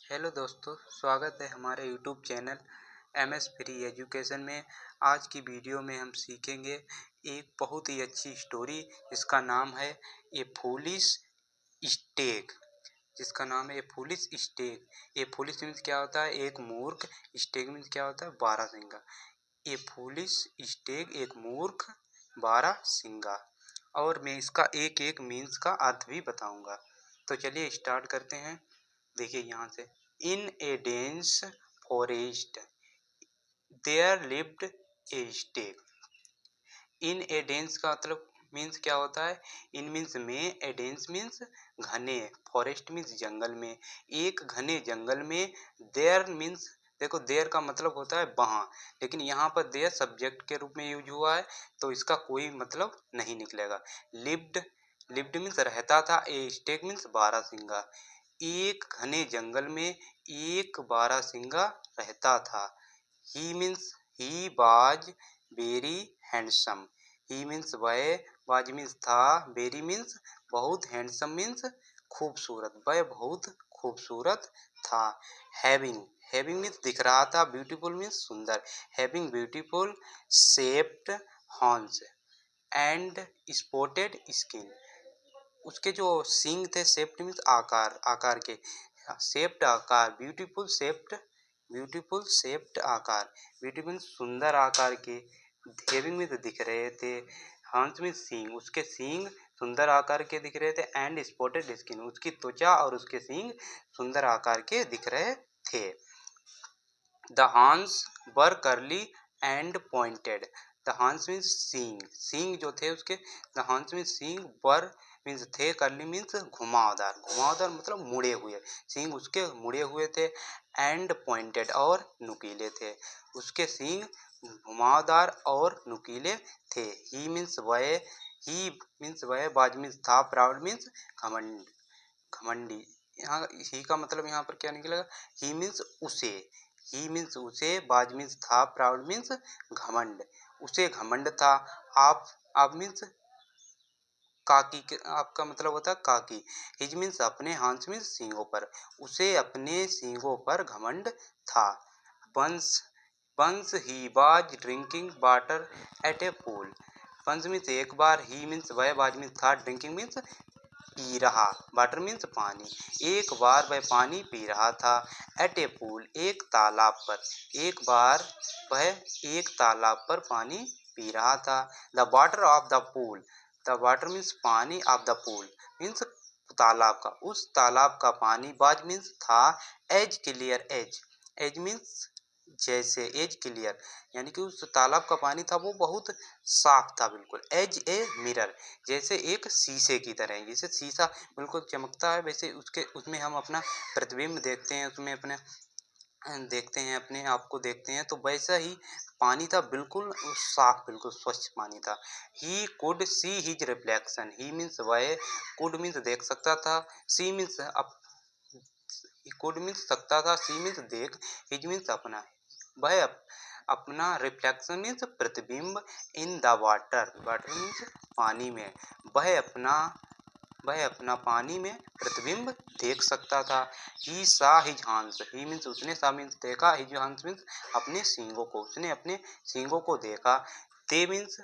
Hello दोस्तों, स्वागत है हमारे YouTube channel MS free education में। आज की वीडियो में हम सीखेंगे एक बहुत ही अच्छी स्टोरी जिसका नाम है ए फूलिश स्टेग। जिसका नाम है ए फूलिश स्टेग। ए फूलिश मीन्स क्या होता है? एक मूर्ख। स्टेग मीन्स क्या होता है? बारहसिंगा। ए फूलिश स्टेग एक मूर्ख बारहसिंगा। और मैं इसका एक एक मीन्स का अर्थ भी बताऊंगा। तो चलिए स्टार्ट करते हैं। देखिए यहाँ से, in a dense forest there lived a stag. In a dense का मतलब मीन्स क्या होता है? इन मीन्स में, ए डेंस मीन्स घने, फॉरेस्ट मीन्स जंगल में, एक घने जंगल में। देयर मीन्स, देखो देयर का मतलब होता है वहाँ, लेकिन यहाँ पर देयर सब्जेक्ट के रूप में यूज हुआ है तो इसका कोई मतलब नहीं निकलेगा। लिव्ड, लिव्ड मीन्स रहता था। ए स्टेग मीन्स बारहसिंगा। एक घने जंगल में एक बारहसिंगा रहता था। He means he was very handsome. He means वह, वाज मीन्स था, वेरी मीन्स बहुत, हैंडसम मीन्स खूबसूरत। वह बहुत खूबसूरत था। हैविंग, हैविंग मीन्स दिख रहा था, ब्यूटीफुल मीन्स सुंदर। Having beautiful shaped horns and spotted skin. उसके जो सींग थे, शेप्ड मीन्स आकार, आकार के, शेप्ड आकार, ब्यूटीफुल शेप्ड, ब्यूटीफुल शेप्ड आकार, ब्यूटीफुल मीन्स सुंदर आकार के। हेविंग मीन्स दिख रहे थे, हॉर्न्स मीन्स सींग, उसके सींग सुंदर आकार के दिख रहे थे। एंड स्पॉटेड स्किन, उसकी त्वचा और उसके सींग सुंदर आकार के दिख रहे थे। The horns were curly and pointed. The horns means सींग, सींग जो थे उसके, द हॉर्न्स मीन्स सींग, वर मीन्स थे, कर्ली मीन्स घुमावदार, घुमावदार मतलब मुड़े हुए, सींग उसके मुड़े हुए थे। एंड पॉइंटेड और नुकीले थे, उसके सींग घुमावदार और नुकीले थे। ही मीन्स वह, ही मीन्स वह, बाज मीन्स था, प्राउड मीन्स घमंड, घमंडी। यहाँ ही का मतलब यहाँ पर क्या निकलेगा? ही मीन्स उसे, ही मीन्स उसे, बाज मीन्स था, प्राउड मीन्स घमंड, उसे घमंड था। आप मीन्स काकी के, आपका मतलब होता है काकी। हिज मीन्स अपने, हांस मीन्स सींगों पर, उसे अपने सींगों पर घमंड था। Once, once he was drinking water at a pool. Once means एक बार, ही मीन्स वह, वाज मीन्स था, ड्रिंकिंग मीन्स पी रहा, वाटर मीन्स पानी। एक बार वह पानी पी रहा था। एट ए पूल एक तालाब पर, एक बार वह एक तालाब पर पानी पी रहा था। The water of the pool, the water means पानी, ऑफ द पूल मीन्स तालाब का, उस तालाब का पानी, वाज मीन्स था, as clear as, as means जैसे, एज क्लियर यानी कि उस तालाब का पानी था वो बहुत साफ था, बिल्कुल। एज ए मिरर, जैसे एक शीशे की तरह, जैसे शीशा बिल्कुल चमकता है वैसे उसके, उसमें हम अपना प्रतिबिंब देखते हैं, उसमें अपने देखते हैं, अपने आप को देखते हैं, तो वैसा ही पानी था, बिल्कुल साफ, बिल्कुल स्वच्छ पानी था। He could see his reflection. He means वह, कुड मीन्स देख सकता था, सी मीन्स कुड मीन्स सकता था, सी मीन्स देख, हिज मीन्स अपना, वह अपना रिफ्लेक्शन मीन्स प्रतिबिंब, in the water, water means पानी में, वह अपना, वह अपना पानी में प्रतिबिंब देख सकता था। ही सा हिज हांस, ही मीन्स उसने, सा मीन्स देखा, हिज हांस मीन्स अपने सींगों को, उसने अपने सींगों को देखा। दे मीन्स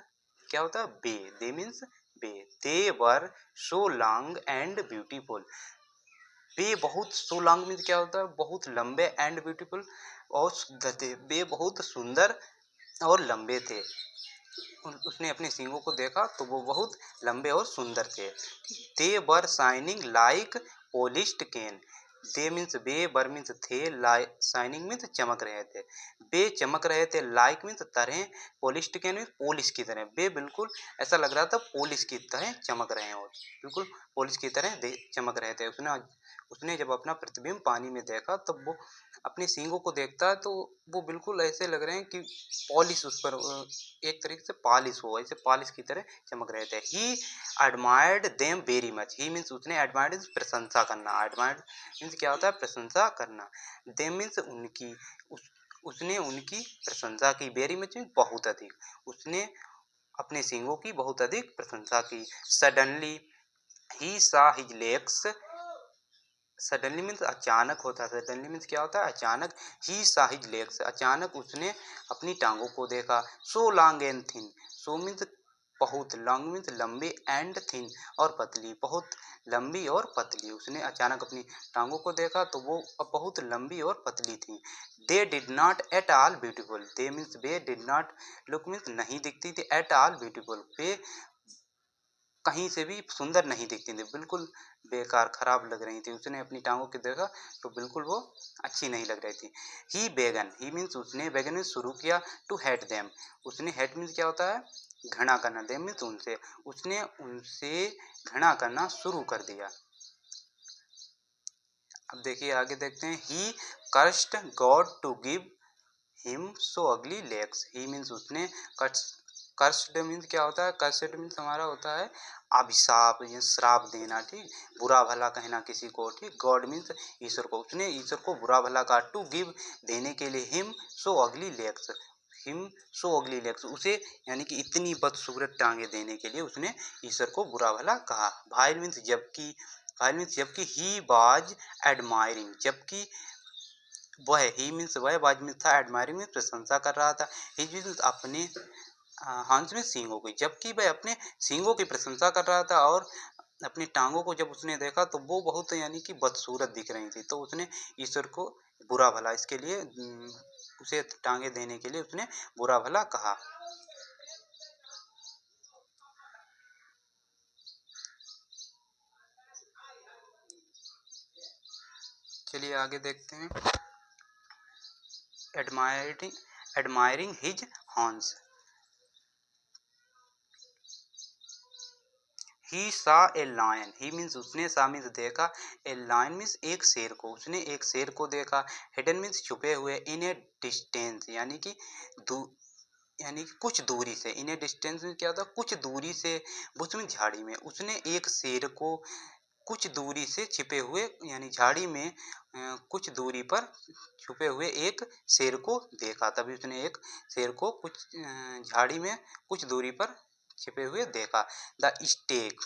क्या होता है? बे, दे मीन्स बे। They were so long and beautiful. बे बहुत, सो लॉन्ग मीन्स क्या होता है? बहुत लंबे, एंड ब्यूटीफुल और सुंदर थे। बे बहुत सुंदर और लंबे थे। उसने अपने सींगों को देखा तो वो बहुत लंबे और सुंदर थे। They were shining like polished can. They means बे, वर मीन्स थे, शाइनिंग मीन्स चमक रहे थे, बे चमक रहे थे, लाइक मीन्स तरह, पॉलिश्ड कैन मीन्स पॉलिश की तरह। बे बिल्कुल ऐसा लग रहा था पॉलिश की तरह चमक रहे हो, बिल्कुल पॉलिश की तरह चमक रहे थे। उसने, उसने जब अपना प्रतिबिंब पानी में देखा तब वो अपने सींगों को देखता है तो वो बिल्कुल ऐसे लग रहे हैं कि पॉलिश उस पर, एक तरीके से पॉलिश हो, ऐसे पॉलिश की तरह चमक रहे थे। ही एडमायर्ड देम वेरी मच। ही मीन्स उसने, एडमायर्ड मीन्स प्रशंसा करना, एडमायर्ड मीन्स क्या होता है? प्रशंसा करना। देम मीन्स उनकी, उसने उनकी प्रशंसा की। वेरी मच मीन्स बहुत अधिक, उसने अपने सींगों की बहुत अधिक प्रशंसा की। सडनली ही सा हिज लेग्स, सडनली मीन्स अचानक होता है। सडनली मीन्स क्या होता है? अचानक। ही saw his legs, अचानक उसने अपनी टांगों को देखा। सो long and thin, so means बहुत, लॉन्ग मीन्स लंबी, एंड थिन और पतली, बहुत लंबी और पतली। उसने अचानक अपनी टांगों को देखा तो वो अब बहुत लंबी और पतली थी। They did not at all beautiful, they means way, did not look means नहीं दिखती थी, एट ऑल ब्यूटीफुल वे कहीं से भी सुंदर नहीं दिखती थी, बिल्कुल बेकार खराब लग रही थी। उसने अपनी टांगों को देखा तो बिल्कुल वो अच्छी नहीं लग रही थी। ही बेगन, ही मीन्स उसने, बेगन मीन्स शुरू किया, टू हेट देम, उसने, हेट मीन्स क्या होता है? घृणा करना, देम मीन्स उनसे, उसने उनसे घृणा करना शुरू कर दिया। अब देखिए आगे देखते हैं। He cursed god to give him so ugly legs, he means उसने, कर्स्ड मीन्स क्या होता है? कर्स्ड मीन्स हमारा होता है अभिशाप या श्राप देना, ठीक, बुरा भला कहना किसी को, ठीक। गॉड मीन्स ईश्वर को, उसने ईश्वर को बुरा भला कहा, टू गिव देने के लिए, him so ugly legs, him so ugly legs उसे, यानी कि इतनी बदसूरत टांगे देने के लिए उसने ईश्वर को बुरा भला कहा। भाइल मीन्स जबकि, भाइल मीन्स जबकि, ही वाज एडमायरिंग, जबकि वह, ही मीन्स वह, वाज मीन्स था, एडमायरिंग मीन्स प्रशंसा कर रहा था, ही मीन्स अपने, हंस में सींगों की, जबकि वह अपने सींगों की प्रशंसा कर रहा था और अपनी टांगों को जब उसने देखा तो वो बहुत, यानी कि बदसूरत दिख रही थी, तो उसने ईश्वर को बुरा भला, इसके लिए उसे टांगे देने के लिए उसने बुरा भला कहा। चलिए आगे देखते हैं। एडमायरिंग, एडमायरिंग हिज हॉर्न्स, ही सा ए लायन, ही मीन्स उसने, सा मीन्स देखा, ए लायन मीन्स एक शेर को, उसने एक शेर को देखा। हिडन मीन्स छुपे हुए, इन ए डिस्टेंस यानी कि यानी कि कुछ दूरी से, इन ए डिस्टेंस में क्या होता है? कुछ दूरी से, बुश मीन्स झाड़ी में, उसने एक शेर को कुछ दूरी से छिपे हुए, यानी झाड़ी में कुछ दूरी पर छुपे हुए एक शेर को देखा, तभी उसने एक शेर को कुछ झाड़ी में कुछ दूरी पर छिपे हुए देखा। The stag,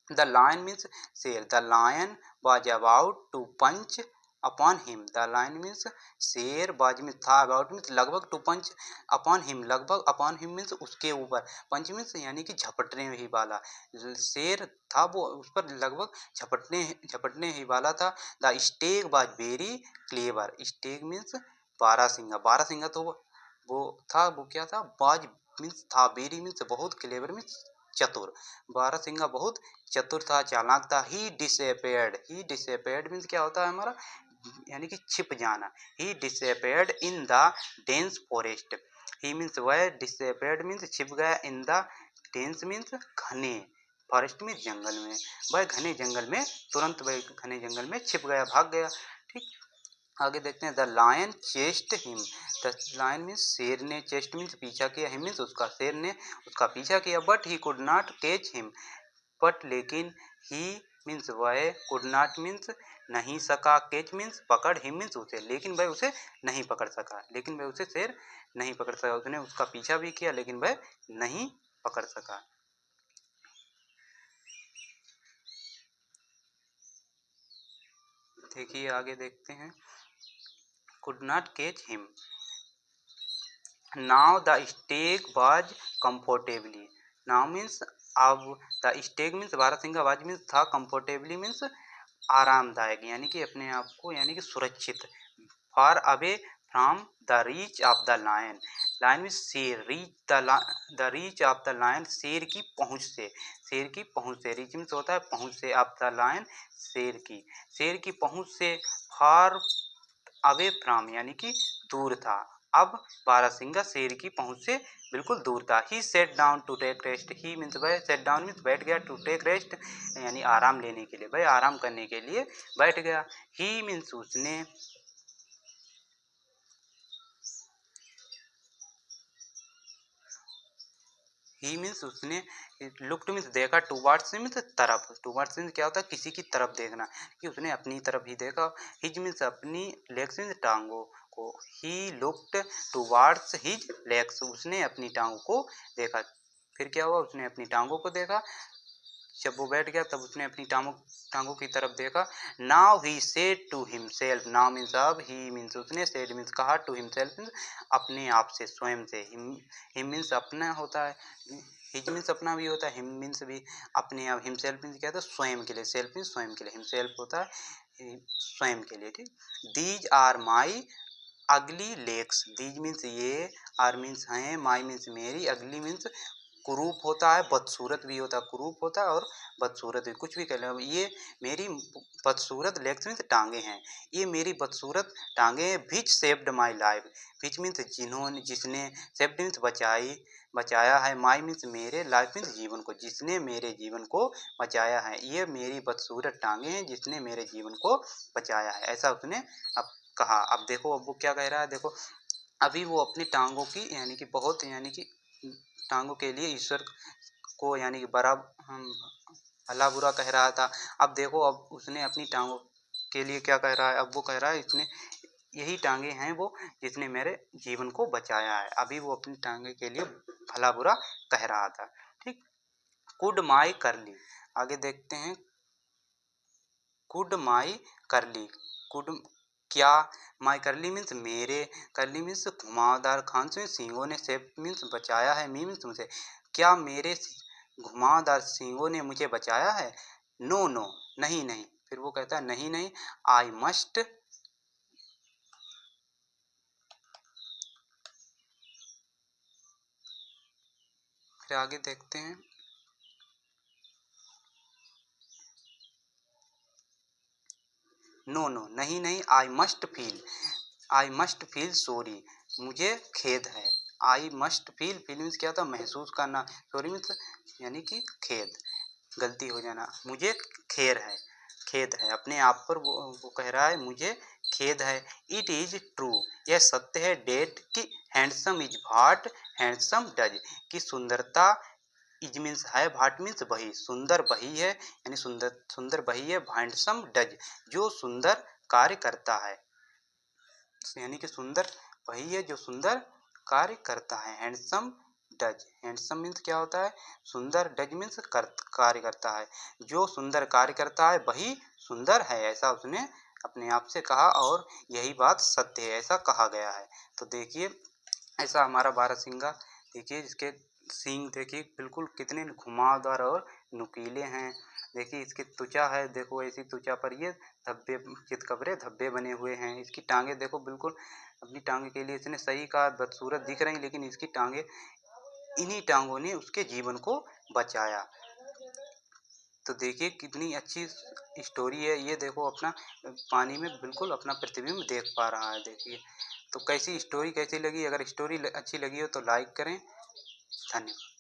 the lion means शेर, the lion was about to pounce upon him, the lion means शेर, वाज मीन्स था, अबाउट मीन्स लगभग, टू पंच अपॉन हिम लगभग, अपॉन हिम मीन्स उसके ऊपर, पंच मीन्स यानी कि झपटने ही वाला, शेर था वो उस पर लगभग झपटने झपटने ही वाला था। The stag was very clever, stag means बारहसिंगा, बारहसिंगा तो वो था, वो क्या था? वाज मीन्स था, वेरी मीन्स बहुत, क्लेवर मीन्स चतुर, बारहसिंगा बहुत चतुर था, चालाक था। He disappeared, he disappeared means क्या होता है हमारा? यानी कि छिप जाना। He disappeared in the dense forest, he means वह, डिसअपेयर्ड मीन्स छिप गया, इन द डेंस मीन्स घने, फॉरेस्ट में जंगल में, वह घने जंगल में, तुरंत वह घने जंगल में छिप गया, भाग गया, ठीक। आगे देखते हैं। The lion chased him, the lion means शेर ने, चेस्ट मीन्स पीछा किया, हिम मीन्स उसका, शेर ने उसका पीछा किया, but he could not catch him, but लेकिन, ही मीन्स वह, कुड नॉट मीन्स नहीं सका, कैच मीन्स पकड़, हिम मीन्स उसे, लेकिन वह उसे नहीं पकड़ सका, लेकिन वह उसे शेर नहीं पकड़ सका, उसने उसका पीछा भी किया लेकिन वह नहीं पकड़ सका। देखिए आगे देखते हैं। Could not catch him, now the stag was comfortably, now means अब, द स्टेक मीन्स बारहसिंगा, वाज मीन्स था, कंफर्टेबली मीन्स आरामदायक, यानी कि अपने आप को, यानी कि सुरक्षित, far away from the reach of the lion, lion means शेर, reach the reach of the lion, शेर की पहुँच से, शेर की पहुँच से, रीच मीन्स होता है पहुँच से, ऑफ द लायन शेर की पहुँच से, फार अवे फ्रॉम यानी कि दूर था, अब बारहसिंगा शेर की पहुँच से बिल्कुल दूर था। He sat down to take rest, he means वह, सेट डाउन मीन्स बैठ गया, टू टेक रेस्ट यानी आराम लेने के लिए, वह आराम करने के लिए बैठ गया। ही मीन्स उसने, ही मीन्स उसने, लुक्ड मीन्स देखा, टूवर्ड्स मीन्स तरफ, टूवर्ड्स मीन्स क्या होता है? किसी की तरफ देखना, कि उसने अपनी तरफ ही देखा। हिज मीन्स अपनी, लेग्स मीन्स टांगों को, he looked towards his legs, उसने अपनी टांगों को देखा, फिर क्या हुआ? उसने अपनी टांगों को देखा। जब वो बैठ गया तब उसने अपनी टांगों की तरफ देखा। Now he said to himself, now means अब, ही मीन्स उसने, सेड मीन्स कहा, टू हिमसेल्फ मीन्स अपने आप से, स्वयं से। हिम मीन्स अपना होता है, हिज मीन्स अपना भी होता है, हिम मीन्स भी अपने आप, हिमसेल्फ मीन्स क्या होता है, स्वयं के लिए, सेल्फ मीन्स स्वयं के लिए, हिमसेल्फ होता है स्वयं के लिए, ठीक। दीज आर माई अगली लेग्स, दीज मीन्स ये, आर मीन्स हैं, माई मीन्स मेरी, अगली मीन्स कुरूप होता है, बदसूरत भी होता है, कुरूप होता है और बदसूरत भी, कुछ भी कह लो। ये मेरी बदसूरत लेग्स मीन्स टांगे हैं, ये मेरी बदसूरत टांगे हैं। Which saved my life, which means जिन्होंने, जिसने, सेव्ड मीन्स बचाया है, माई मीन्स मेरे, लाइफ मीन्स जीवन को, जिसने मेरे जीवन को बचाया है। ये मेरी बदसूरत टांगे हैं जिसने मेरे जीवन को बचाया है, ऐसा उसने अब कहा। अब देखो अब वो क्या कह रहा है, देखो अभी वो अपनी टांगों की यानी कि बहुत, यानी कि टांगों के लिए ईश्वर को यानी कि बड़ा भला बुरा कह रहा था। अब देखो अब उसने अपनी टांगों के लिए क्या कह रहा है, अब वो कह रहा है इसने, यही टांगे हैं वो जिसने मेरे जीवन को बचाया है। अभी वो अपनी टांगे के लिए भला बुरा कह रहा था, ठीक। कुड माई करली, आगे देखते हैं। कुड माई करली, कुड क्या, माई करली मीन्स मेरे, करली मीन्स घुमावदार खान से सींगों ने, सेफ मीन्स बचाया है, मी मीन्स मुझे, क्या मेरे घुमावदार सींगों ने मुझे बचाया है। नो नो, नहीं नहीं, फिर वो कहता है नहीं नहीं, आई मस्ट, फिर आगे देखते हैं। नो नो, नहीं नहीं, आई मस्ट फील सॉरी, मुझे खेद है। I must feel, feel means क्या था, महसूस करना, सॉरी मीन्स यानी कि खेद, गलती हो जाना, मुझे खेद है अपने आप पर, वो कह रहा है मुझे खेद है। इट इज ट्रू, यह सत्य है, डेट कि handsome is what handsome does, कि सुंदरता, इज मीन्स है, भाट मीन्स वही, सुंदर वही है, यानी सुंदर वही है, हैंडसम डज जो सुंदर कार्य करता है, यानी कि सुंदर वही है जो सुंदर कार्य करता है। हैंडसम डज, हैंडसम मीन्स क्या होता है, सुंदर, डज मीन्स कार्य करता है, जो सुंदर कार्य करता है वही सुंदर है, ऐसा उसने अपने आप से कहा और यही बात सत्य है, ऐसा कहा गया है। तो देखिए ऐसा हमारा बारहसिंगा, देखिए इसके सींग देखिए बिल्कुल कितने घुमावदार और नुकीले हैं। देखिए इसकी त्वचा है, देखो ऐसी त्वचा पर ये धब्बे, चितकबरे धब्बे बने हुए हैं। इसकी टांगे देखो बिल्कुल, अपनी टांगे के लिए इसने सही कहा, बदसूरत दिख रही, लेकिन इसकी टांगे, इन्हीं टांगों ने उसके जीवन को बचाया। तो देखिए कितनी अच्छी स्टोरी है ये, देखो अपना पानी में बिल्कुल अपना प्रतिबिंब देख पा रहा है। देखिए तो कैसी स्टोरी कैसी लगी, अगर स्टोरी अच्छी लगी हो तो लाइक करें। धन्यवाद।